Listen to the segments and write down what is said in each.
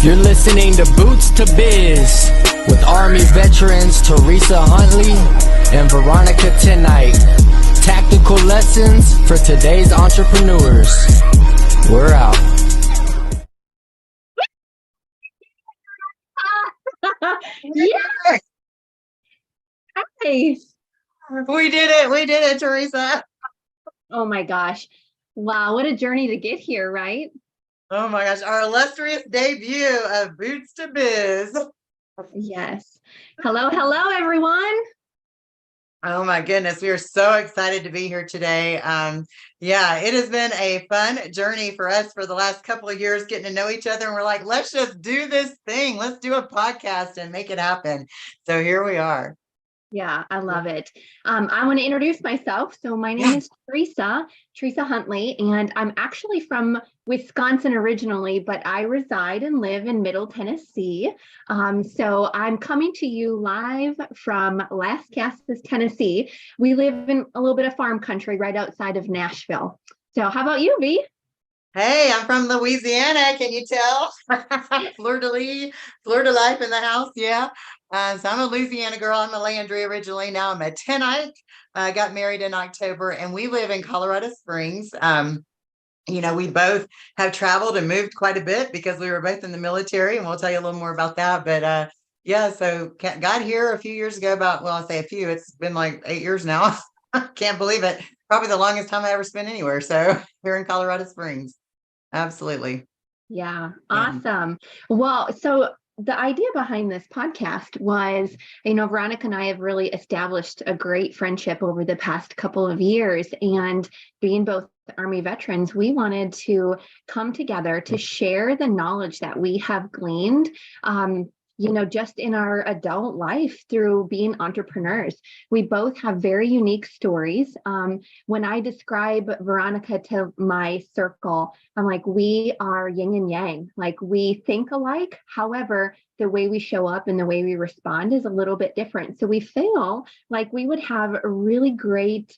You're listening to Boots to Biz with Army veterans Theresa, Huntley, and Veronica tonight. Tactical lessons for today's entrepreneurs. We're out. Yes. Hi. We did it, Theresa. Oh my gosh. Wow, what a journey to get here, right? Oh my gosh, our illustrious debut of Boots2Biz. Yes. Hello, everyone. Oh my goodness, we are so excited to be here today. It has been a fun journey for us for the last couple of years, getting to know each other, and we're like, let's just do this thing. Let's do a podcast and make it happen. So here we are. Yeah, I love it. I want to introduce myself. So my name is Theresa Huntley, and I'm actually from Wisconsin originally, but I reside and live in Middle Tennessee. So I'm coming to you live from Las Casas, Tennessee. We live in a little bit of farm country right outside of Nashville. So how about you, V? Hey, I'm from Louisiana. Can you tell? Fleur de life in the house. Yeah. So I'm a Louisiana girl. I'm a Landry originally. Now I'm a Eyck. I got married in October, and we live in Colorado Springs. We both have traveled and moved quite a bit because we were both in the military, and we'll tell you a little more about that. But so got here a few years ago. I say a few. It's been like 8 years now. Can't believe it. Probably the longest time I ever spent anywhere. So here in Colorado Springs. Absolutely. Yeah, awesome. Well, so the idea behind this podcast was, Veronica and I have really established a great friendship over the past couple of years. And being both Army veterans, we wanted to come together to share the knowledge that we have gleaned, just in our adult life through being entrepreneurs. We both have very unique stories. When I describe Veronica to my circle, I'm like, we are yin and yang. Like, we think alike. However, the way we show up and the way we respond is a little bit different. So we feel like we would have really great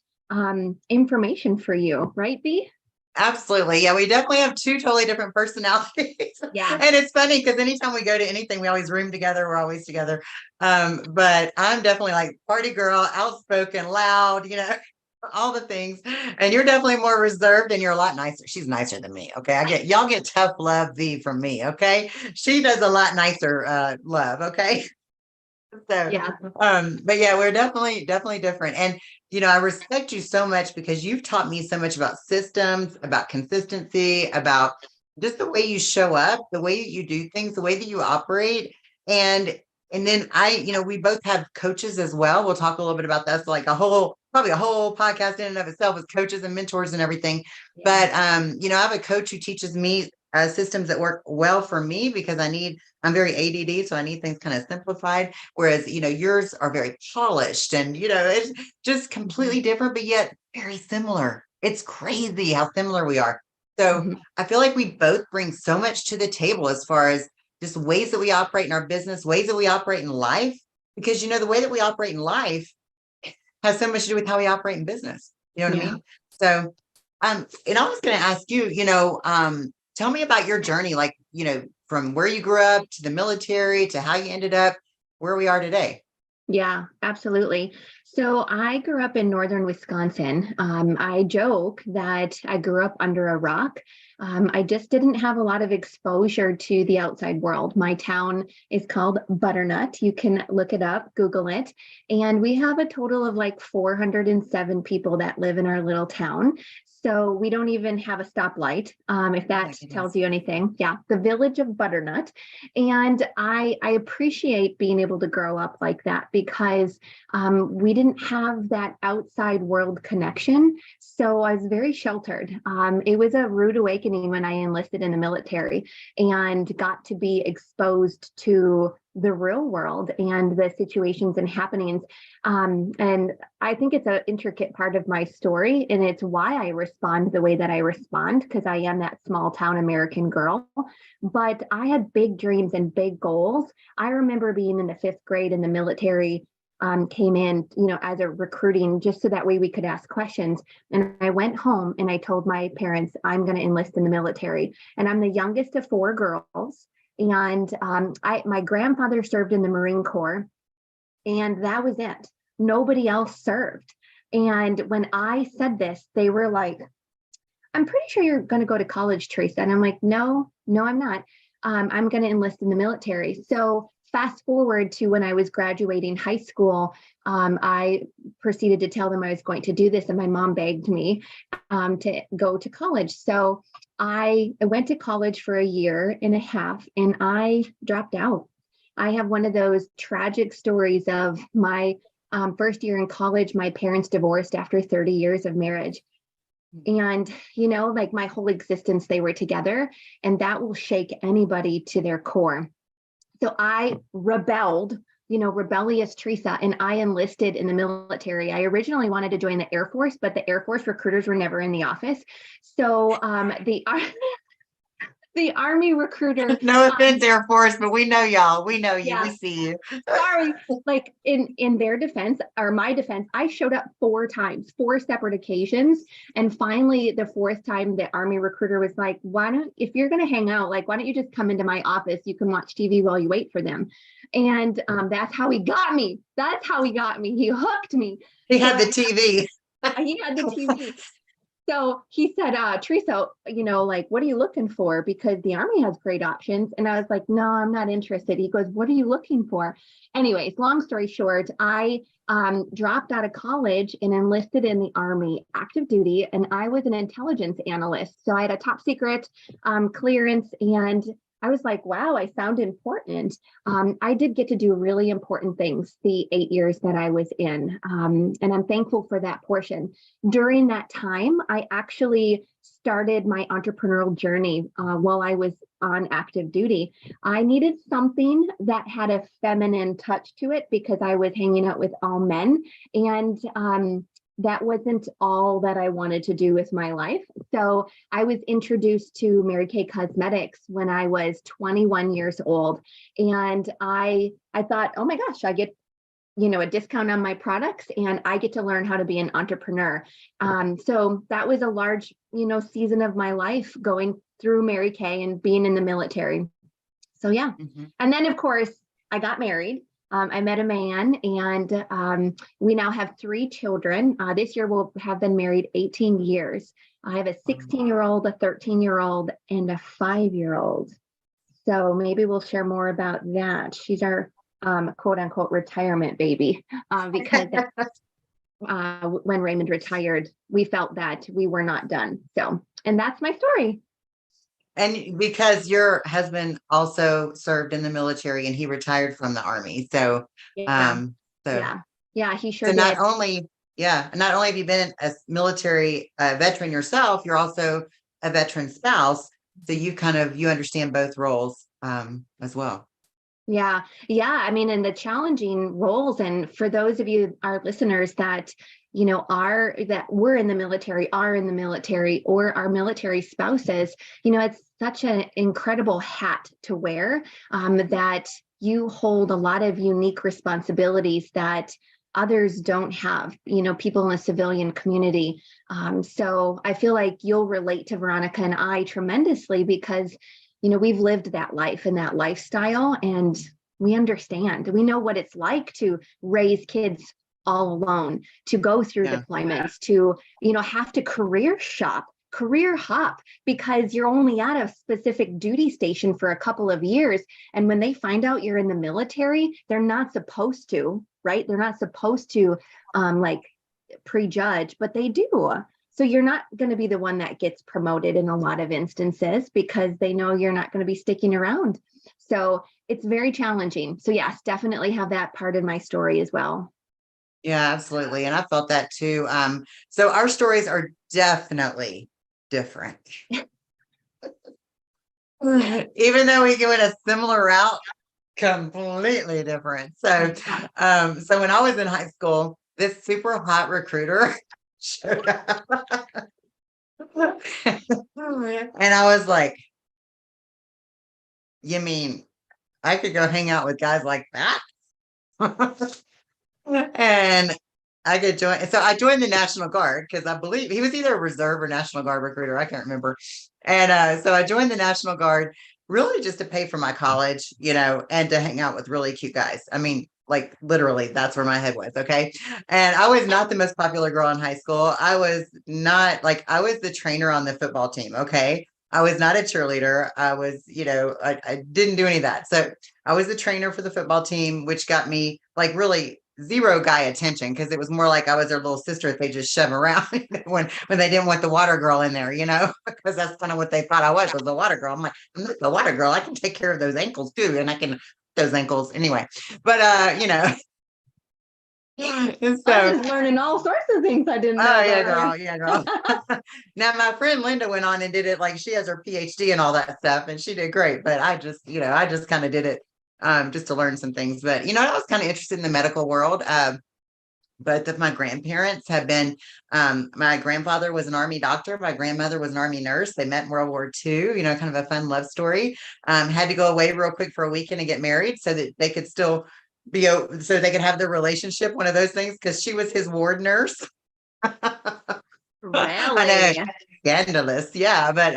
information for you, right, B? Absolutely. Yeah, we definitely have two totally different personalities. Yeah. And it's funny because anytime we go to anything, we always room together. We're always together. But I'm definitely like party girl, outspoken, loud, all the things. And you're definitely more reserved, and you're a lot nicer. She's nicer than me. Okay. Y'all get tough love V from me. Okay. She does a lot nicer love. Okay. So, Yeah. but yeah, we're definitely different. And, I respect you so much because you've taught me so much about systems, about consistency, about just the way you show up, the way you do things, the way that you operate. And then we both have coaches as well. We'll talk a little bit about that. So like probably a whole podcast in and of itself with coaches and mentors and everything. Yeah. But, I have a coach who teaches me systems that work well for me because I'm very ADD, so I need things kind of simplified. Whereas, yours are very polished and, it's just completely different, but yet very similar. It's crazy how similar we are. So I feel like we both bring so much to the table as far as just ways that we operate in our business, ways that we operate in life, because, the way that we operate in life has so much to do with how we operate in business. You know what I mean? So, and I was going to ask you, tell me about your journey, like, from where you grew up to the military to how you ended up where we are today. Yeah, absolutely. So I grew up in northern Wisconsin. I joke that I grew up under a rock. I just didn't have a lot of exposure to the outside world. My town is called Butternut. You can look it up, Google it. And we have a total of like 407 people that live in our little town. So we don't even have a stoplight, if that tells you anything. Yeah, the village of Butternut. And I appreciate being able to grow up like that because we didn't have that outside world connection. So I was very sheltered. It was a rude awakening when I enlisted in the military and got to be exposed to the real world and the situations and happenings. And I think it's an intricate part of my story, and it's why I respond the way that I respond, because I am that small town American girl. But I had big dreams and big goals. I remember being in the 5th grade and the military came in, as a recruiting, just so that way we could ask questions. And I went home and I told my parents, I'm going to enlist in the military. And I'm the youngest of 4 girls. And my grandfather served in the Marine Corps, and that was it. Nobody else served. And when I said this, they were like, I'm pretty sure you're going to go to college, Theresa. And I'm like, no, I'm not. I'm going to enlist in the military. So fast forward to when I was graduating high school, I proceeded to tell them I was going to do this, and my mom begged me to go to college. So I went to college for a year and a half, and I dropped out. I have one of those tragic stories of my first year in college. My parents divorced after 30 years of marriage. And, like my whole existence, they were together, and that will shake anybody to their core. So I rebelled, rebellious Theresa, and I enlisted in the military. I originally wanted to join the Air Force, but the Air Force recruiters were never in the office. So the Army recruiter. No offense, Air Force, but we know y'all. We know you. Yeah. We see you. Sorry. Like in their defense, or my defense, I showed up 4 times, 4 separate occasions. And finally, the 4th time, the Army recruiter was like, if you're going to hang out, like, why don't you just come into my office? You can watch TV while you wait for them. And that's how he got me. That's how he got me. He hooked me. He had the TV. He had the TV. So he said, Theresa, like, what are you looking for? Because the Army has great options. And I was like, no, I'm not interested. He goes, what are you looking for? Anyways, long story short, I dropped out of college and enlisted in the Army active duty. And I was an intelligence analyst. So I had a top secret clearance, and I was like, wow, I sound important. I did get to do really important things the 8 years that I was in. And I'm thankful for that portion. During that time, I actually started my entrepreneurial journey while I was on active duty. I needed something that had a feminine touch to it because I was hanging out with all men. And that wasn't all that I wanted to do with my life. So I was introduced to Mary Kay Cosmetics when I was 21 years old. And I thought, oh my gosh, I get, a discount on my products, and I get to learn how to be an entrepreneur. So that was a large, season of my life, going through Mary Kay and being in the military. So yeah. Mm-hmm. And then of course I got married. I met a man, and we now have 3 children. This year we'll have been married 18 years. I have a 16-year-old, a 13-year-old, and a 5-year-old. So maybe we'll share more about that. She's our quote unquote retirement baby, because when Raymond retired, we felt that we were not done. So, and that's my story. And because your husband also served in the military and he retired from the Army. So, yeah, he sure did. Not only have you been a military veteran yourself, you're also a veteran spouse. So you understand both roles as well. Yeah. I mean, and the challenging roles, and for those of you, our listeners that, that we're in the military, are in the military, or our military spouses, it's such an incredible hat to wear, that you hold a lot of unique responsibilities that others don't have, people in the civilian community. So I feel like you'll relate to Veronica and I tremendously, because we've lived that life and that lifestyle, and we understand. We know what it's like to raise kids all alone, to go through deployments, to, have to career hop, because you're only at a specific duty station for a couple of years. And when they find out you're in the military, they're not supposed to, right? They're not supposed to prejudge, but they do. So you're not going to be the one that gets promoted in a lot of instances, because they know you're not going to be sticking around. So it's very challenging. So yes, definitely have that part of my story as well. Yeah, absolutely. And I felt that too. So our stories are definitely different. Even though we go in a similar route, completely different. So so when I was in high school, this super hot recruiter showed up. And I was like, you mean I could go hang out with guys like that? And I could join. So I joined the National Guard, because I believe he was either a reserve or National Guard recruiter. I can't remember. And so I joined the National Guard, really just to pay for my college, and to hang out with really cute guys. I mean, like literally, that's where my head was. Okay. And I was not the most popular girl in high school. I was not like, I was the trainer on the football team. Okay. I was not a cheerleader. I was, I didn't do any of that. So I was the trainer for the football team, which got me like really zero guy attention because it was more like I was their little sister if they just shove around when they didn't want the water girl in there, because that's kind of what they thought I was the water girl. I'm like, I'm not the water girl. I can take care of those ankles too, and I can those ankles anyway. But and so I'm just learning all sorts of things I didn't know. Oh yeah, girl, yeah, girl. Now my friend Linda went on and did it like she has her PhD and all that stuff, and she did great. But I just kind of did it just to learn some things. But I was kind of interested in the medical world. Both of my grandparents have been, my grandfather was an Army doctor. My grandmother was an Army nurse. They met in World War II, kind of a fun love story. Had to go away real quick for a weekend and get married so that they could still so they could have their relationship, one of those things, because she was his ward nurse. Really? I know, scandalous. Yeah. But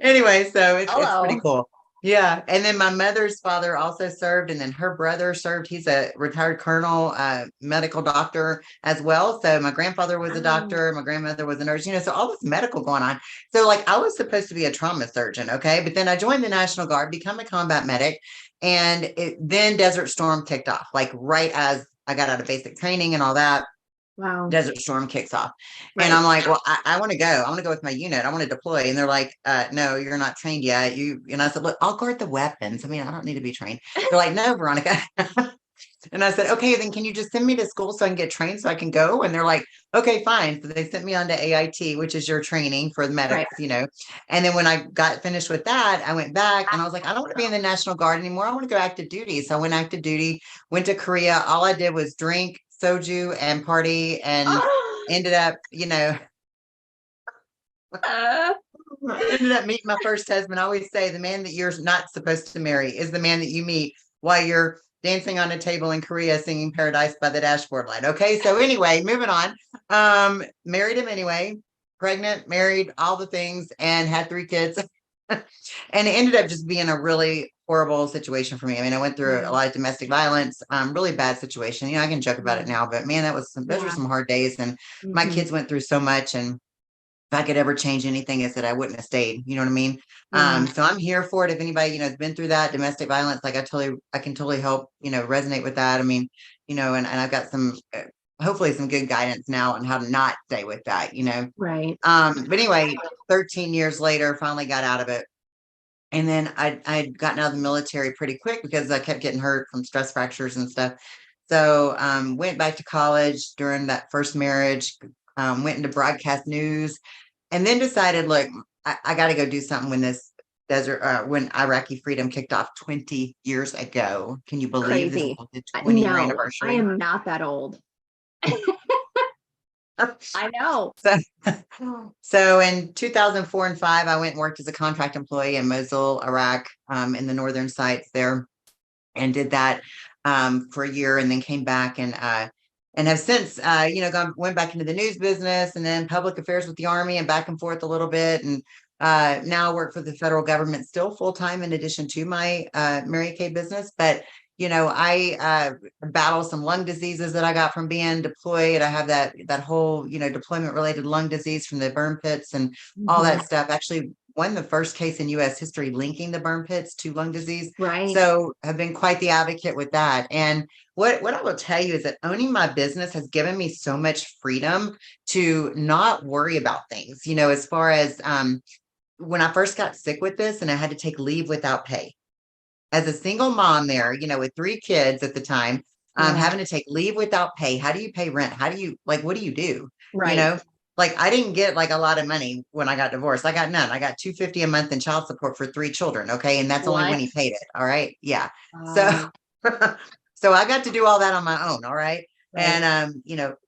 anyway, so it's pretty cool. Yeah. And then my mother's father also served, and then her brother served. He's a retired colonel, medical doctor as well. So my grandfather was a doctor. My grandmother was a nurse, so all this medical going on. So like I was supposed to be a trauma surgeon. Okay. But then I joined the National Guard, become a combat medic. And then Desert Storm kicked off, like right as I got out of basic training and all that. Wow. Desert Storm kicks off. Right. And I'm like, well, I want to go. I want to go with my unit. I want to deploy. And they're like, no, you're not trained yet. And I said, look, I'll guard the weapons. I mean, I don't need to be trained. They're like, no, Veronica. And I said, okay, then can you just send me to school so I can get trained so I can go? And they're like, okay, fine. So they sent me on to AIT, which is your training for the medics, right. And then when I got finished with that, I went back and I was like, I don't want to be in the National Guard anymore. I want to go active duty. So I went active duty, went to Korea. All I did was drink soju and party, and ended up, ended up meeting my first husband. I always say the man that you're not supposed to marry is the man that you meet while you're dancing on a table in Korea singing Paradise by the Dashboard Light. Okay. So anyway, moving on. Married him anyway, pregnant, married, all the things, and had 3 kids. And it ended up just being a really horrible situation for me. I mean, I went through a lot of domestic violence, really bad situation. I can joke about it now, but man, those were some hard days. And my kids went through so much, and if I could ever change anything, is that I wouldn't have stayed. You know what I mean? So I'm here for it. If anybody, has been through that domestic violence, like I can totally help, resonate with that. I mean, and I've got some, hopefully some good guidance now on how to not stay with that, Right. But anyway, 13 years later, finally got out of it. And then I'd gotten out of the military pretty quick because I kept getting hurt from stress fractures and stuff. So went back to college during that first marriage, went into broadcast news, and then decided, look, I got to go do something when this when Iraqi freedom kicked off 20 years ago. Can you believe Crazy. This is the 20-year No, anniversary? I am not that old. I know. So in 2004 and 5, I went and worked as a contract employee in Mosul, Iraq, in the northern sites there, and did that for a year, and then came back and have since went back into the news business and then public affairs with the Army and back and forth a little bit, and now work for the federal government still full time in addition to my Mary Kay business. But I battle some lung diseases that I got from being deployed. I have that whole, deployment related lung disease from the burn pits and all that stuff. Actually won the first case in U.S. history linking the burn pits to lung disease. Right. So I've been quite the advocate with that. And what I will tell you is that owning my business has given me so much freedom to not worry about things, as far as when I first got sick with this and I had to take leave without pay. As a single mom there, with 3 kids at the time, having to take leave without pay. How do you pay rent? How do you, what do you do? Right. I didn't get a lot of money when I got divorced. I got none. I got $250 a month in child support for 3 children. Okay. And that's only when he paid it. All right. Yeah. So, so I got to do all that on my own. All right. And,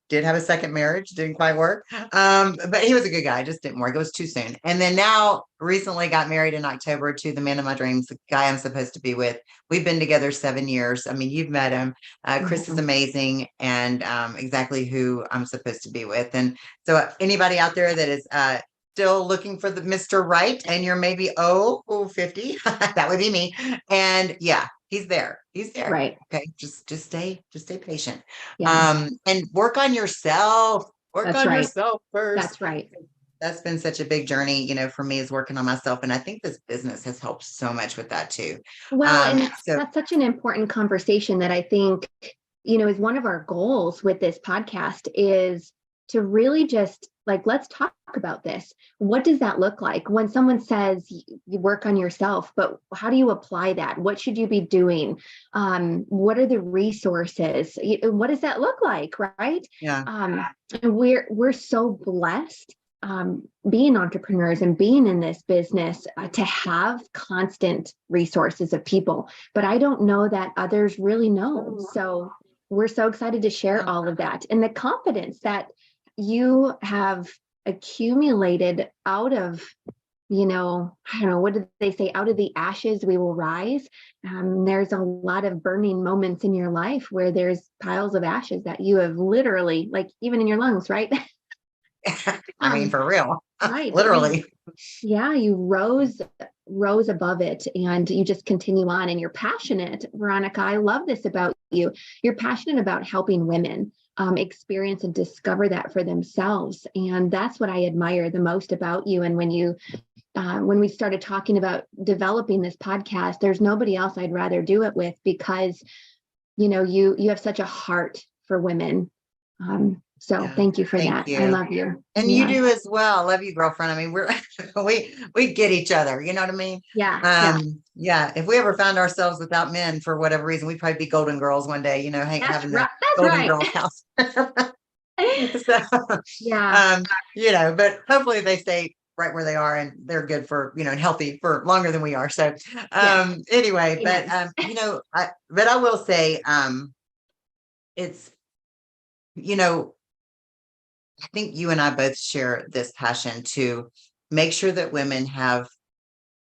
did have a second marriage, didn't quite work. But he was a good guy, just didn't work. It was too soon. And then now recently got married in October to the man of my dreams, the guy I'm supposed to be with. We've been together 7 years. I mean, you've met him. Chris is amazing and exactly who I'm supposed to be with. And so anybody out there that is still looking for the Mr. Right and you're maybe 50, that would be me. And yeah, he's there. He's there. Right. Okay. Just stay patient. Yeah. And work on yourself. Work That's on right. yourself first. That's right. That's been such a big journey, for me, is working on myself. And I think this business has helped so much with that too. Well, and So that's such an important conversation that I think, is one of our goals with this podcast, is to really just like, let's talk about this. What does that look like when someone says you work on yourself, but how do you apply that? What should you be doing? What are the resources? What does that look like? Right. yeah. And we're so blessed being entrepreneurs and being in this business to have constant resources of people, but I don't know that others really know. So we're so excited to share all of that and the confidence that you have accumulated out of, I don't know, what did they say? Out of the ashes, we will rise. There's a lot of burning moments in your life where there's piles of ashes that you have literally, like even in your lungs, right? I mean, for real, right. literally. You rose above it and you just continue on, and you're passionate. Veronica, I love this about you. You're passionate about helping women experience and discover that for themselves. And that's what I admire the most about you. And when we started talking about developing this podcast, there's nobody else I'd rather do it with, because, you have such a heart for women. So thank you for that. You. I love you. And you do as well. I love you, girlfriend. I mean, we get each other. You know what I mean? Yeah. If we ever found ourselves without men for whatever reason, we'd probably be Golden Girls one day, having That's the Golden right. Girls house. So, Yeah. But hopefully they stay right where they are and they're good for, and healthy for longer than we are. So, anyway, but, but I will say, it's, I think you and I both share this passion to make sure that women have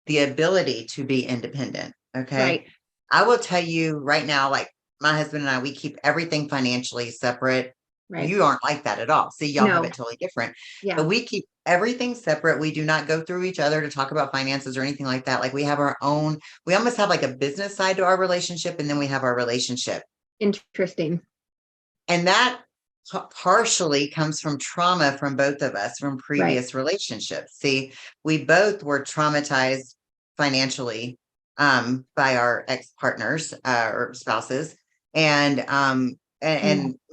the ability to be independent. Okay. Right. I will tell you right now, like my husband and I, we keep everything financially separate. Right. You aren't like that at all. See, y'all have it totally different. Yeah. But we keep everything separate. We do not go through each other to talk about finances or anything like that. Like we have our own, we almost have like a business side to our relationship, and then we have our relationship. Interesting. And that partially comes from trauma from both of us from previous relationships. See, we both were traumatized financially by our ex-partners or spouses, and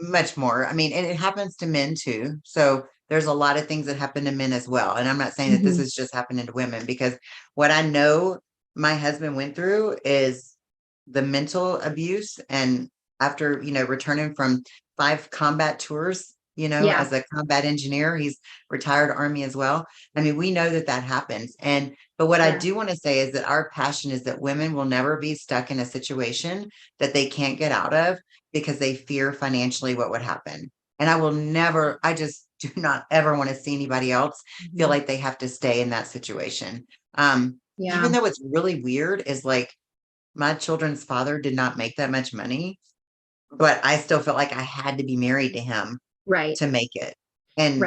much more. I mean, and it happens to men too. So there's a lot of things that happen to men as well. And I'm not saying that this is just happening to women, because what I know my husband went through is the mental abuse. And after, returning from 5 combat tours, as a combat engineer, he's retired Army as well. I mean, we know that happens. But what I do want to say is that our passion is that women will never be stuck in a situation that they can't get out of because they fear financially what would happen. And I just do not ever want to see anybody else feel like they have to stay in that situation. Even though it's really weird, is like my children's father did not make that much money, but I still felt like I had to be married to him to make it. And,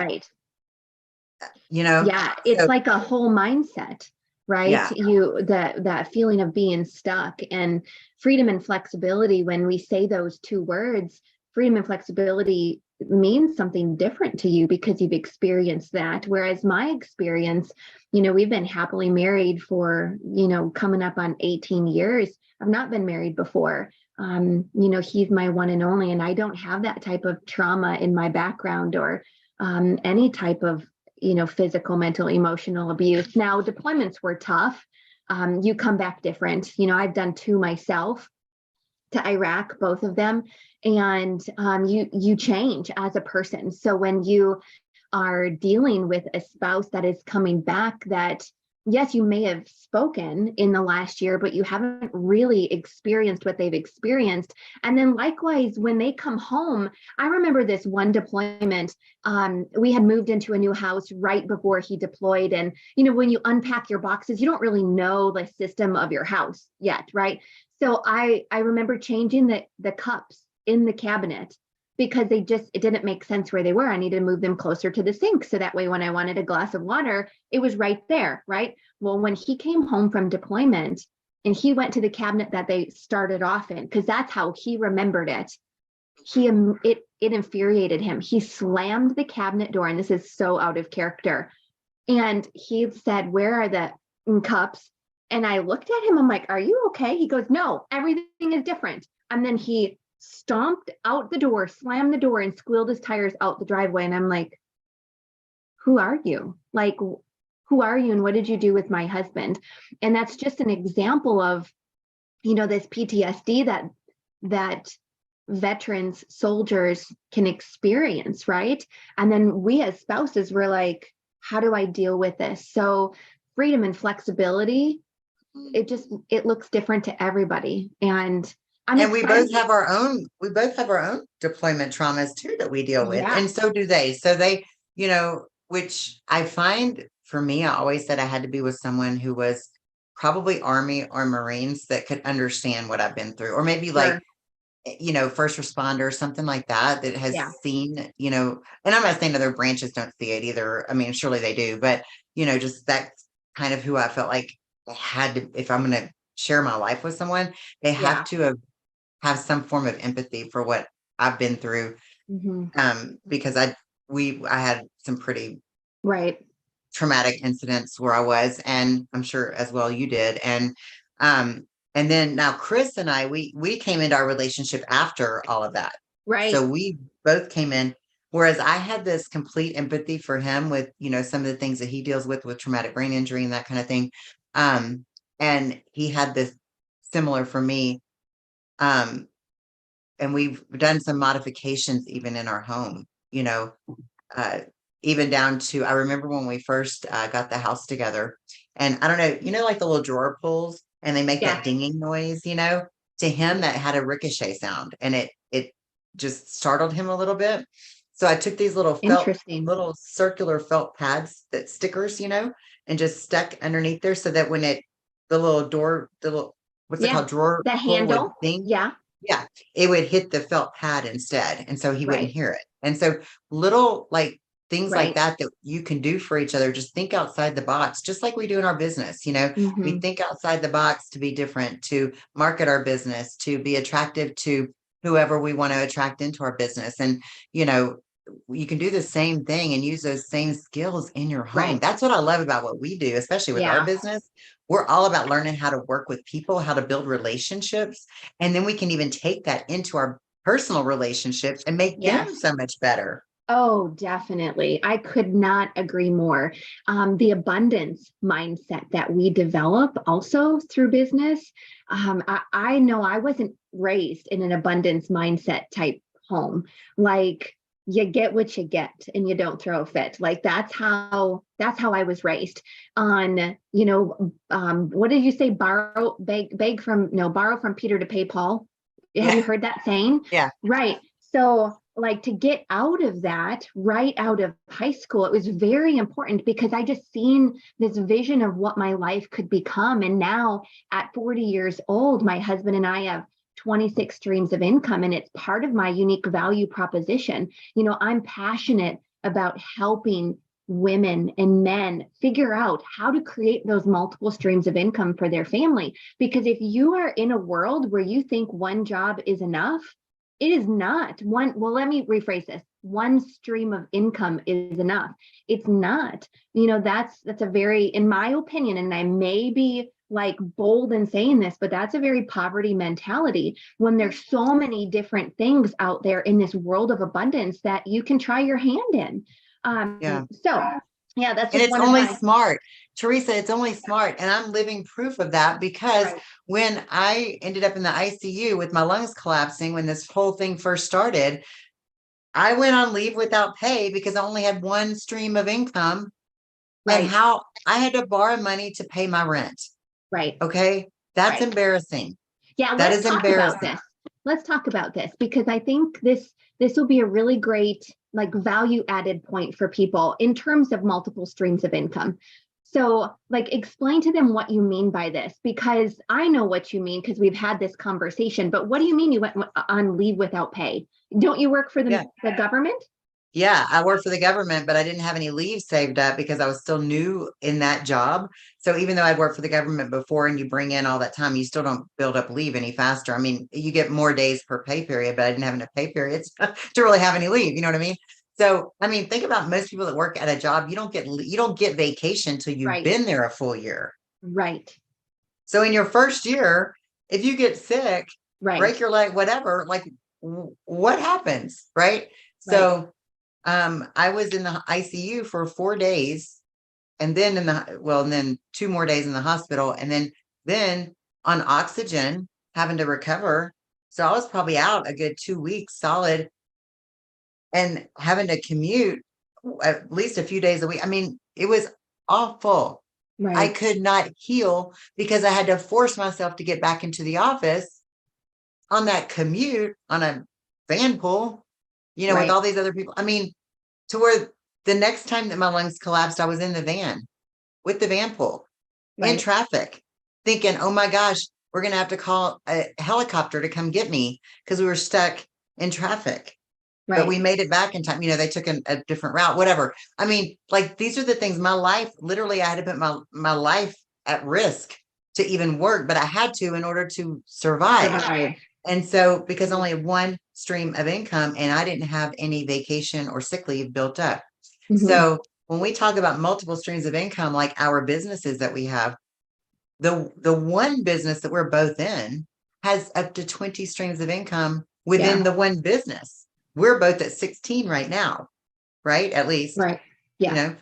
it's like a whole mindset, right? That feeling of being stuck, and freedom and flexibility. When we say those two words, freedom and flexibility means something different to you because you've experienced that. Whereas my experience, we've been happily married for, coming up on 18 years. I've not been married before. He's my one and only, and I don't have that type of trauma in my background or any type of, physical, mental, emotional abuse. Now, deployments were tough. You come back different. I've done 2 myself to Iraq, both of them. And you change as a person. So when you are dealing with a spouse that is coming back, that yes, you may have spoken in the last year, but you haven't really experienced what they've experienced. And then likewise, when they come home, I remember this one deployment. We had moved into a new house right before he deployed. And, when you unpack your boxes, you don't really know the system of your house yet, right? So I remember changing the cups in the cabinet because it didn't make sense where they were. I needed to move them closer to the sink. So that way, when I wanted a glass of water, it was right there, right? Well, when he came home from deployment and he went to the cabinet that they started off in, because that's how he remembered it, it infuriated him. He slammed the cabinet door, and this is so out of character. And he said, "Where are the cups?" And I looked at him. I'm like, "Are you okay?" He goes, "No, everything is different." And then he stomped out the door, slammed the door, and squealed his tires out the driveway. And I'm like, "Who are you? Like, who are you? And what did you do with my husband?" And that's just an example of, this PTSD that veterans, soldiers can experience, right? And then we as spouses were like, how do I deal with this? So freedom and flexibility, it looks different to everybody. And we both have our own deployment traumas too that we deal with. Yeah. And so do they. So they, which I find for me, I always said I had to be with someone who was probably Army or Marines that could understand what I've been through, or maybe Sure. First responder, something like that has seen, and I'm not saying other branches don't see it either. I mean, surely they do, but, just that's kind of who I felt like I had to, if I'm going to share my life with someone, they have to have some form of empathy for what I've been through. Because I had some pretty traumatic incidents where I was, and I'm sure as well you did. And then now Chris and I, we came into our relationship after all of that. Right. So we both came in, whereas I had this complete empathy for him with, some of the things that he deals with traumatic brain injury and that kind of thing. And he had this similar for me. And we've done some modifications even in our home, even down to, I remember when we first got the house together, and I don't know, like the little drawer pulls, and they make that dinging noise, to him that had a ricochet sound, and it just startled him a little bit. So I took these little little circular felt pads, that stickers, and just stuck underneath there, so that when the little door, what's it called, drawer, the handle thing, yeah, it would hit the felt pad instead, and so he wouldn't hear it. And so little things like that you can do for each other. Just think outside the box, just like we do in our business. We think outside the box to be different, to market our business, to be attractive to whoever we want to attract into our business. And, you can do the same thing and use those same skills in your home. That's what I love about what we do, especially with our business. We're all about learning how to work with people, how to build relationships. And then we can even take that into our personal relationships and make them so much better. Oh, definitely. I could not agree more. The abundance mindset that we develop also through business. I know I wasn't raised in an abundance mindset type home. Like, you get what you get and you don't throw a fit. Like that's how I was raised on, what did you say? Borrow from Peter to pay Paul. Have you heard that saying? Yeah. Right. So to get out of that right out of high school, it was very important because I just seen this vision of what my life could become. And now at 40 years old, my husband and I have 26 streams of income, and it's part of my unique value proposition. I'm passionate about helping women and men figure out how to create those multiple streams of income for their family. Because if you are in a world where you think one job is enough, it is not. Let me rephrase this. One stream of income is enough. It's not. That's a very, in my opinion, and I may be bold in saying this, but that's a very poverty mentality when there's so many different things out there in this world of abundance that you can try your hand in. That's and it's only smart, Theresa. It's only smart, and I'm living proof of that because when I ended up in the ICU with my lungs collapsing, when this whole thing first started, I went on leave without pay because I only had one stream of income, and how I had to borrow money to pay my rent. Right. Okay. That's embarrassing. Yeah. That is embarrassing. Let's talk about this because I think this will be a really great value added point for people in terms of multiple streams of income. So like, explain to them what you mean by this, because I know what you mean because we've had this conversation, but what do you mean you went on leave without pay? Don't you work for Yeah. the government? Yeah, I worked for the government, but I didn't have any leave saved up because I was still new in that job. So even though I'd worked for the government before and you bring in all that time, you still don't build up leave any faster. I mean, you get more days per pay period, but I didn't have enough pay periods to really have any leave. You know what I mean? So, I mean, think about most people that work at a job, you don't get vacation till you've Right. been there a full year. Right. So in your first year, if you get sick, Right. break your leg, whatever, like what happens? Right. Right. So I was in the ICU for 4 days and then and then 2 more days in the hospital and then on oxygen having to recover. So I was probably out a good 2 weeks solid and having to commute at least a few days a week. I mean, it was awful. I Right. could not heal because I had to force myself to get back into the office on that commute on a van pull, with Right. all these other people. I mean, to where the next time that my lungs collapsed, I was in the van with the van pull in Right. traffic, thinking, oh my gosh, we're going to have to call a helicopter to come get me because we were stuck in traffic. But Right. we made it back in time. They took a different route, whatever. I mean, like these are the things, my life, literally, I had to put my life at risk to even work, but I had to in order to survive. Survive. And so, because only one stream of income and I didn't have any vacation or sick leave built up. Mhm. So when we talk about multiple streams of income, like our businesses that we have, the one business that we're both in has up to 20 streams of income within Yeah. the one business. We're both at 16 right now, right? At least, Right. Yeah.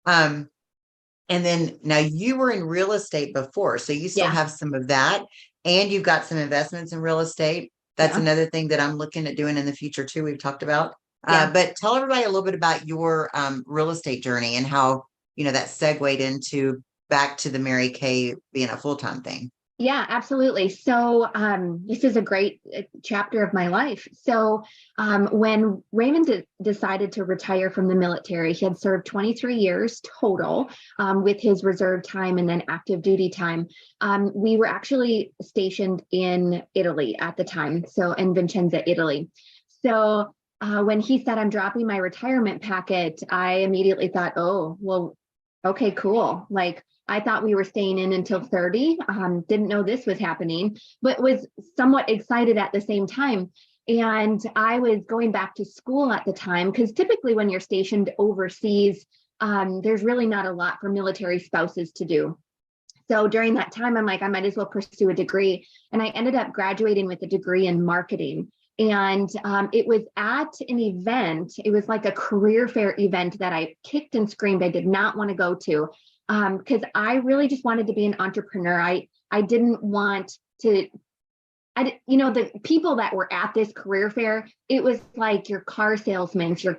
And then now you were in real estate before, so you still Yeah. have some of that, and you've got some investments in real estate. That's Yeah. another thing that I'm looking at doing in the future too. We've talked about, Yeah. but tell everybody a little bit about your real estate journey and how that segued into back to the Mary Kay being a full-time thing. Yeah, absolutely. So this is a great chapter of my life. So when Raymond decided to retire from the military, he had served 23 years total with his reserve time and then active duty time. We were actually stationed in Italy at the time, so in Vicenza, Italy. So when he said, I'm dropping my retirement packet, I immediately thought, oh, well, okay, cool. Like, I thought we were staying in until 30. Didn't know this was happening, but was somewhat excited at the same time. And I was going back to school at the time, because typically when you're stationed overseas, there's really not a lot for military spouses to do. So during that time, I'm like, I might as well pursue a degree. And I ended up graduating with a degree in marketing. And it was at an event. It was like a career fair event that I kicked and screamed I did not want to go to, because I really just wanted to be an entrepreneur. I didn't want to, the people that were at this career fair, it was like your car salesmen, your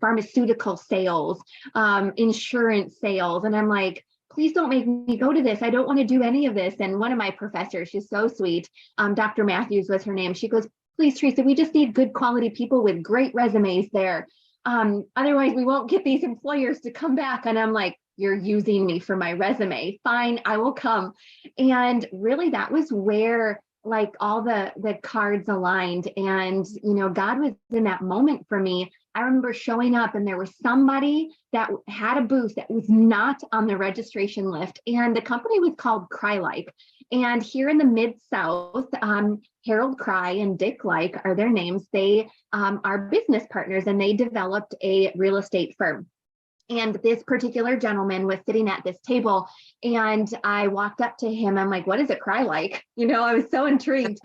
pharmaceutical sales, insurance sales. And I'm like, please don't make me go to this. I don't want to do any of this. And one of my professors, she's so sweet, Dr. Matthews was her name. She goes, please, Theresa, we just need good quality people with great resumes there. Otherwise, we won't get these employers to come back. And I'm like, you're using me for my resume. Fine, I will come. And really, that was where like all the cards aligned. And, God was in that moment for me. I remember showing up and there was somebody that had a booth that was not on the registration list. And the company was called Eyck. And here in the Mid-South, Harold Cry and Dick Eyck are their names. They are business partners and they developed a real estate firm. And this particular gentleman was sitting at this table and I walked up to him. I'm like, what does it cry like? I was so intrigued.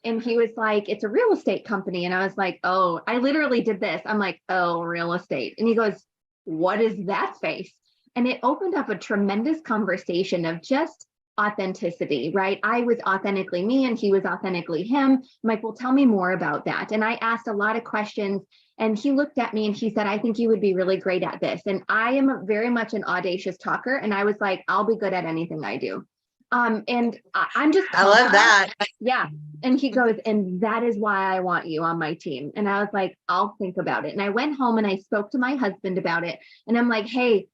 And he was like, it's a real estate company. And I was like, oh, I literally did this. I'm like, oh, real estate. And he goes, what is that face? And it opened up a tremendous conversation of just authenticity, right? I was authentically me and he was authentically him. I'm like, well, tell me more about that. And I asked a lot of questions. And he looked at me and he said, I think you would be really great at this. And I am very much an audacious talker. And I was like, I'll be good at anything I do. And I'm just, I love that. Yeah. And he goes, and that is why I want you on my team. And I was like, I'll think about it. And I went home and I spoke to my husband about it. And I'm like, hey,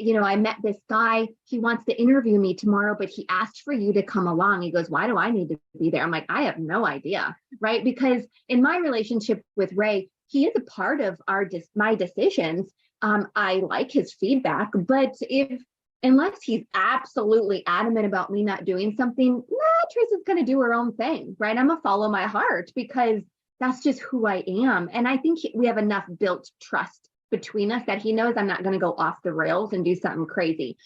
I met this guy, he wants to interview me tomorrow, but he asked for you to come along. He goes, why do I need to be there? I'm like, I have no idea, right? Because in my relationship with Ray, he is a part of my decisions. I like his feedback, but unless he's absolutely adamant about me not doing something, Teresa's going to do her own thing, right? I'm gonna follow my heart because that's just who I am. And I think we have enough built trust between us that he knows I'm not going to go off the rails and do something crazy.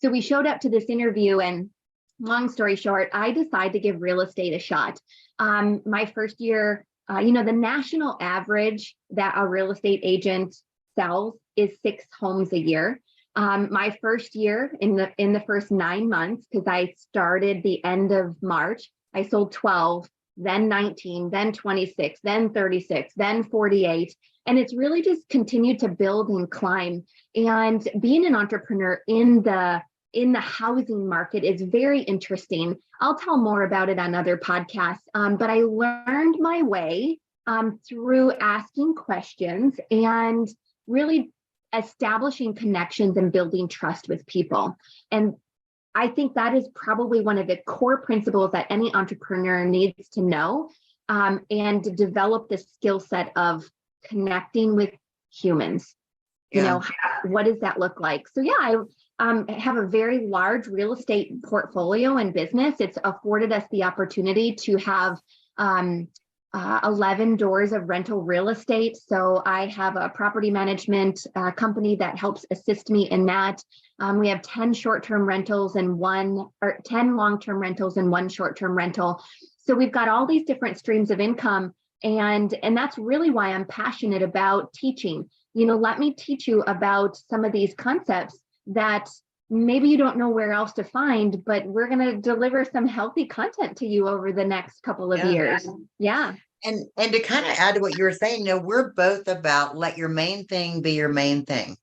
So we showed up to this interview, and long story short, I decided to give real estate a shot. My first year, the national average that a real estate agent sells is 6 homes a year. My first year, in the first 9 months, because I started the end of March, I sold 12, then 19, then 26, then 36, then 48. And it's really just continued to build and climb. And being an entrepreneur in the housing market is very interesting. I'll tell more about it on other podcasts, but I learned my way through asking questions and really establishing connections and building trust with people. And I think that is probably one of the core principles that any entrepreneur needs to know, and to develop the skill set of connecting with humans. What does that look like? So I have a very large real estate portfolio and business. It's afforded us the opportunity to have 11 doors of rental real estate. So I have a property management company that helps assist me in that. We have 10 short-term rentals and 10 long-term rentals and 1 short-term rental. So we've got all these different streams of income. And that's really why I'm passionate about teaching. Let me teach you about some of these concepts that maybe you don't know where else to find, but we're going to deliver some healthy content to you over the next couple of years. Yeah. And to kind of add to what you were saying, we're both about let your main thing be your main thing.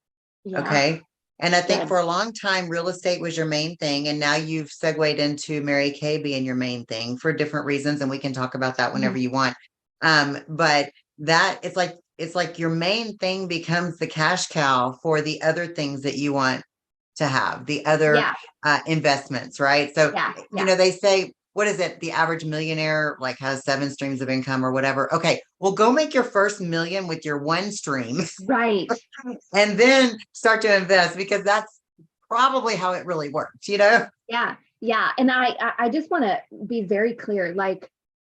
Yeah. Okay. And I think for a long time, real estate was your main thing. And now you've segued into Mary Kay being your main thing for different reasons. And we can talk about that whenever you want. But that it's like your main thing becomes the cash cow for the other things that you want to have, the other investments, right? So, they say, what is it? The average millionaire has 7 streams of income or whatever. Okay, well, go make your first million with your 1 stream. Right. And then start to invest, because that's probably how it really works, Yeah. Yeah. And I just want to be very clear.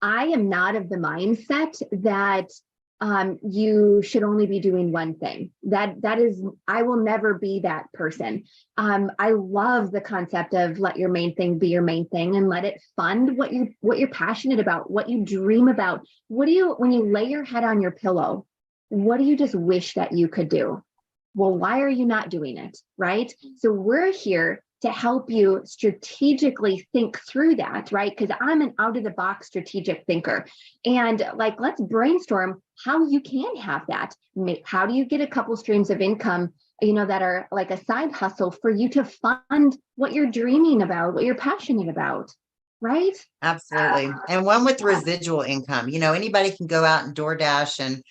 I am not of the mindset that you should only be doing one thing. That is, I will never be that person. I love the concept of let your main thing be your main thing, and let it fund what you're passionate about, what you dream about. When you lay your head on your pillow, what do you just wish that you could do? Well, why are you not doing it? Right? So we're here to help you strategically think through that, right? Because I'm an out of the box strategic thinker. And let's brainstorm how you can have that. How do you get a couple streams of income, that are like a side hustle for you to fund what you're dreaming about, what you're passionate about, right? Absolutely. And one with residual income. Anybody can go out and DoorDash and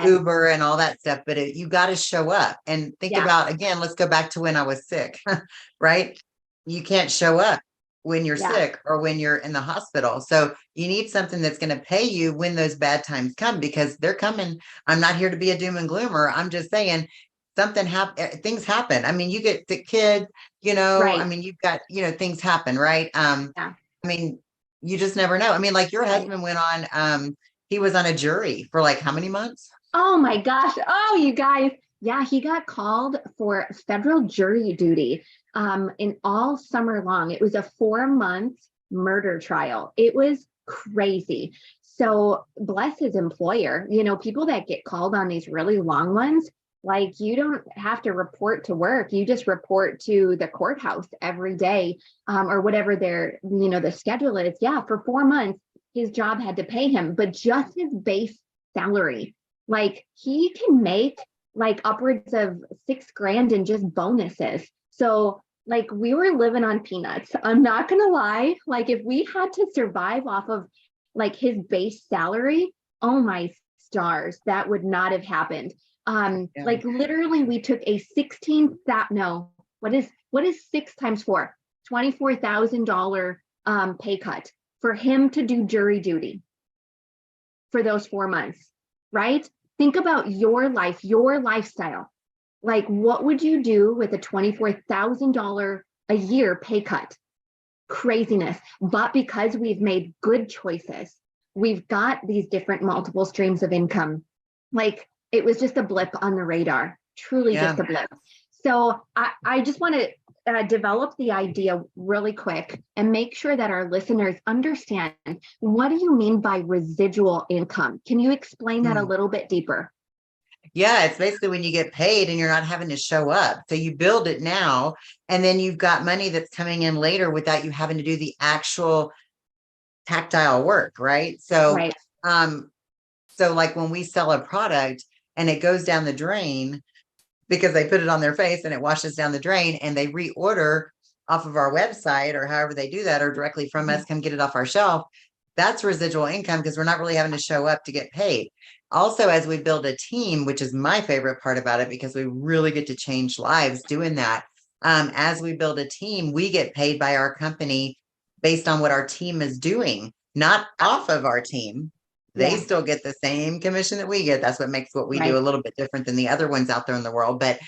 Uber and all that stuff, but you got to show up and think about, again, let's go back to when I was sick, right? You can't show up when you're sick or when you're in the hospital. So you need something that's going to pay you when those bad times come, because they're coming. I'm not here to be a doom and gloomer. I'm just saying things happen. I mean, you get the kid, Right. I mean, you've got, things happen, right? I mean, you just never know. I mean, your husband went on, he was on a jury for how many months? Oh my gosh. Oh, you guys. Yeah, he got called for federal jury duty in all summer long. It was a 4-month murder trial. It was crazy. So bless his employer. People that get called on these really long ones, you don't have to report to work. You just report to the courthouse every day, or whatever the schedule is. Yeah, for 4 months, his job had to pay him, but just his base salary, he can make upwards of $6,000 in just bonuses. So we were living on peanuts. I'm not going to lie. If we had to survive off of his base salary, oh my stars, that would not have happened. Literally we took a What is 6 times 4? $24,000 pay cut for him to do jury duty for those 4 months, right? Think about your life, your lifestyle. Like, what would you do with a $24,000 a year pay cut? Craziness. But because we've made good choices, we've got these different multiple streams of income. Like, it was just a blip on the radar, truly just a blip. So I just want to develop the idea really quick and make sure that our listeners understand, what do you mean by residual income? Can you explain that a little bit deeper? Yeah, it's basically when you get paid and you're not having to show up. So you build it now, and then you've got money that's coming in later without you having to do the actual tactile work, right? So, Right. So like when we sell a product and it goes down the drain because they put it on their face and it washes down the drain, and they reorder off of our website or however they do that, or directly from us, come get it off our shelf. That's residual income because we're not really having to show up to get paid. Also, as we build a team, which is my favorite part about it, because we really get to change lives doing that. As we build a team, we get paid by our company based on what our team is doing, not off of our team. They still get the same commission that we get. That's what makes what we do a little bit different than the other ones out there in the world. But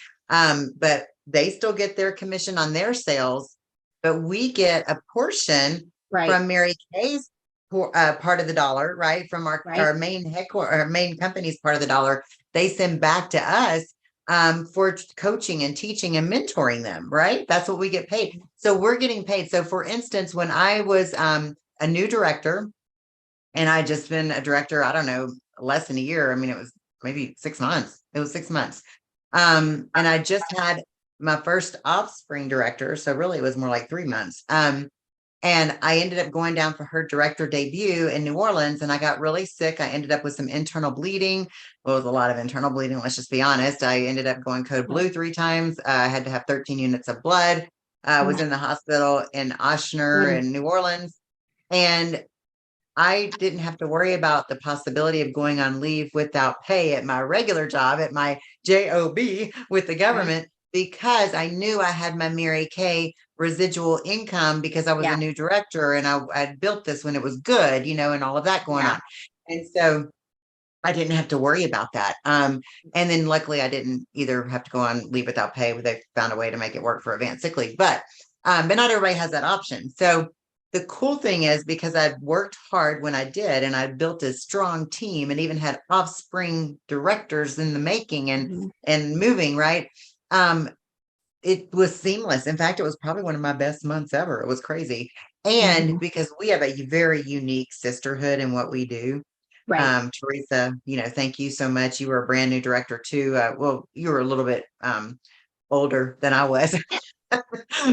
they still get their commission on their sales, but we get a portion from Mary Kay's part of the dollar, right? From our main headquarters, our main company's part of the dollar. They send back to us for coaching and teaching and mentoring them, right? That's what we get paid. So we're getting paid. So for instance, when I was a new director, and I just been a director, I don't know, less than a year. I mean, it was maybe 6 months. It was 6 months. And I just had my first offspring director. So really it was more like 3 months. And I ended up going down for her director debut in New Orleans, and I got really sick. I ended up with some internal bleeding. Well, it was a lot of internal bleeding. Let's just be honest. I ended up going code blue 3 times. I had to have 13 units of blood. I was in the hospital in Ochsner in New Orleans. And I didn't have to worry about the possibility of going on leave without pay at my regular job, at my job with the government, because I knew I had my Mary Kay residual income because I was a new director, and I built this when it was good, and all of that going on. And so I didn't have to worry about that. And then luckily I didn't either have to go on leave without pay. They found a way to make it work for advanced sick leave, but not everybody has that option. So the cool thing is, because I'd worked hard when I did, and I built a strong team and even had offspring directors in the making and moving, right? It was seamless. In fact, it was probably one of my best months ever. It was crazy. And because we have a very unique sisterhood in what we do. Theresa, thank you so much. You were a brand new director too. Well, you were a little bit older than I was.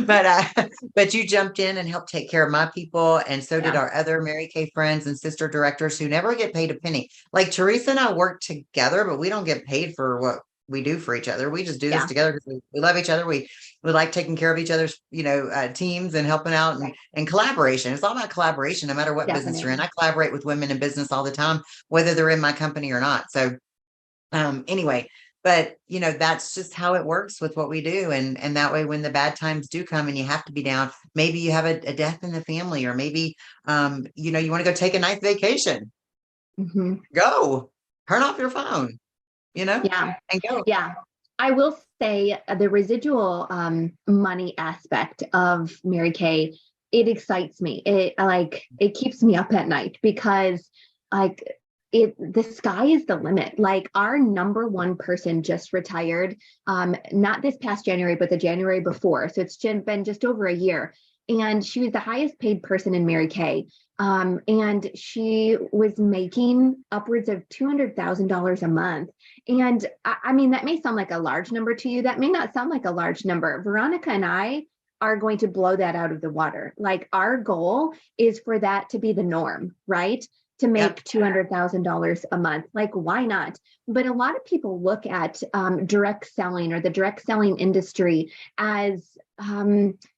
but you jumped in and helped take care of my people, and so did our other Mary Kay friends and sister directors who never get paid a penny. Like Theresa and I work together, but we don't get paid for what we do for each other. We just do this together because we love each other. We like taking care of each other's, teams and helping out and collaboration. It's all about collaboration, no matter what business you're in. I collaborate with women in business all the time, whether they're in my company or not. So anyway. But, that's just how it works with what we do. And that way, when the bad times do come and you have to be down, maybe you have a death in the family, or maybe, you want to go take a nice vacation, go turn off your phone, and go. Yeah. I will say the residual money aspect of Mary Kay, it excites me. It keeps me up at night because the sky is the limit. Like, our number one person just retired, not this past January, but the January before. So it's been just over a year. And she was the highest paid person in Mary Kay. And she was making upwards of $200,000 a month. And I mean, that may sound like a large number to you. That may not sound like a large number. Veronica and I are going to blow that out of the water. Like, our goal is for that to be the norm, right? To make $200,000 a month. Like, why not? But a lot of people look at direct selling or the direct selling industry as,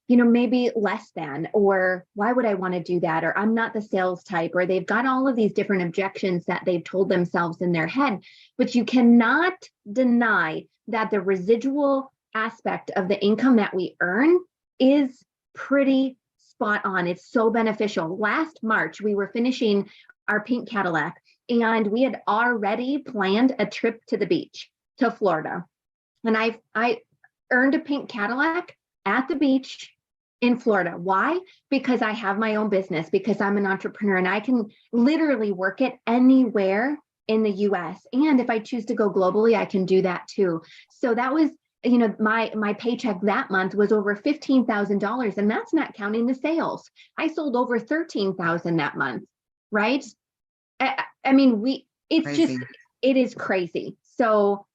maybe less than, or why would I want to do that? Or I'm not the sales type, or they've got all of these different objections that they've told themselves in their head. But you cannot deny that the residual aspect of the income that we earn is pretty spot on. It's so beneficial. Last March, we were finishing our pink Cadillac, and we had already planned a trip to the beach, to Florida. And I earned a pink Cadillac at the beach in Florida. Why? Because I have my own business, because I'm an entrepreneur, and I can literally work it anywhere in the US. And if I choose to go globally, I can do that too. So that was, my paycheck that month was over $15,000, and that's not counting the sales. I sold over 13,000 that month, right? I mean, it's Crazy. just, it is crazy. So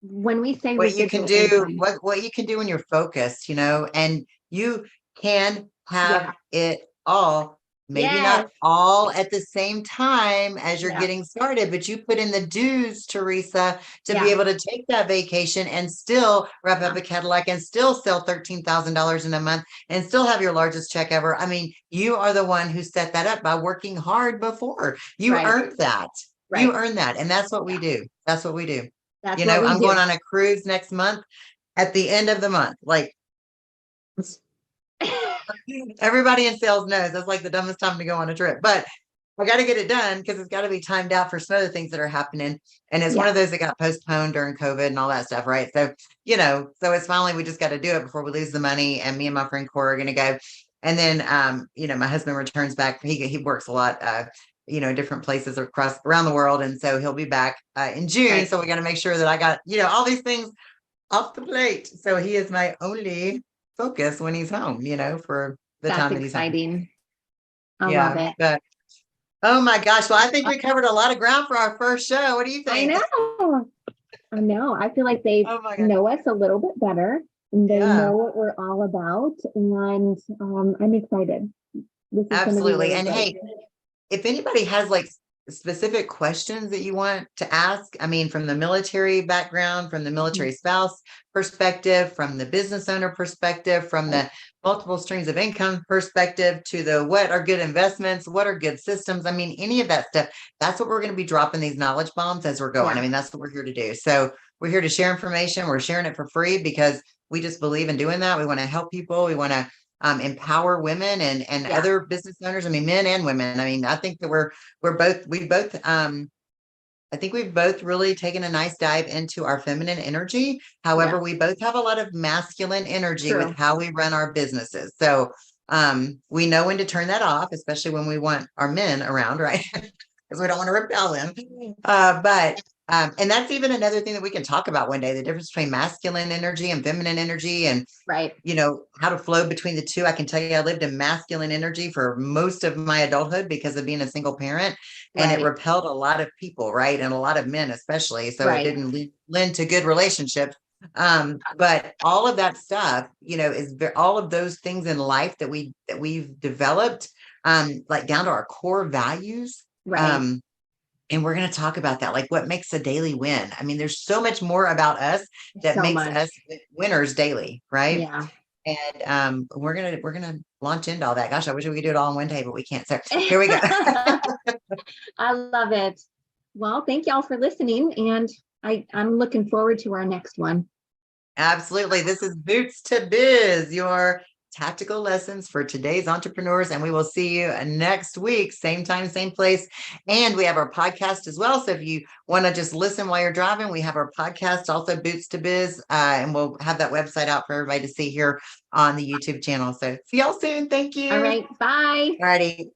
when we say What you can residual do, income, what you can do when you're focused, and you can have it all, maybe Yes. not all at the same time as you're Yeah. getting started, but you put in the dues, Theresa, to be Yeah. able to take that vacation and still wrap up a Cadillac and still sell $13,000 in a month and still have your largest check ever. I mean, you are the one who set that up by working hard before. You Right. earned that. Right. You earned that. And that's what we do. That's what we do. That's what we I'm do. going on a cruise next month at the end of the month. Like, everybody in sales knows that's like the dumbest time to go on a trip, but I got to get it done because it's got to be timed out for some other things that are happening. And it's one of those that got postponed during COVID and all that stuff. Right. So, so it's finally, we just got to do it before we lose the money. And me and my friend Cora are going to go. And then, my husband returns back. He works a lot, different places around the world. And so he'll be back in June. Right. So we got to make sure that I got, all these things off the plate. So he is my only focus when he's home, for the time that he's home. Exciting. I love it. But oh my gosh. Well, I think we covered a lot of ground for our first show. What do you think? I know. I feel like they know us a little bit better, and they know what we're all about. And I'm excited. This is Absolutely. Really and great. Hey, if anybody has like specific questions that you want to ask, I mean, from the military background, from the military spouse perspective, from the business owner perspective, from the multiple streams of income perspective, to the what are good investments, what are good systems, I mean, any of that stuff, that's what we're going to be dropping these knowledge bombs as we're going. I mean, that's what we're here to do. So we're here to share information. We're sharing it for free because we just believe in doing that. We want to help people. We want to empower women and other business owners. I mean, men and women. I mean, I think that I think we've both really taken a nice dive into our feminine energy. However, we both have a lot of masculine energy with how we run our businesses. So we know when to turn that off, especially when we want our men around, right? Because we don't want to repel them. And that's even another thing that we can talk about one day, the difference between masculine energy and feminine energy, and how to flow between the two. I can tell you, I lived in masculine energy for most of my adulthood because of being a single parent, and it repelled a lot of people, right? And a lot of men, especially. So it didn't lend to good relationships. But all of that stuff, is all of those things in life that we've developed, like down to our core values. Right. And we're going to talk about that, like what makes a daily win. I mean, there's so much more about us that makes us winners daily, right? Yeah. And we're gonna launch into all that. Gosh, I wish we could do it all in one day, but we can't. So here we go. I love it. Well, thank y'all for listening, and I'm looking forward to our next one. Absolutely. This is Boots2Biz, your tactical lessons for today's entrepreneurs. And we will see you next week, same time, same place. And we have our podcast as well. So if you want to just listen while you're driving, we have our podcast, also Boots2Biz, and we'll have that website out for everybody to see here on the YouTube channel. So see y'all soon. Thank you. All right. Bye. All righty. Bye.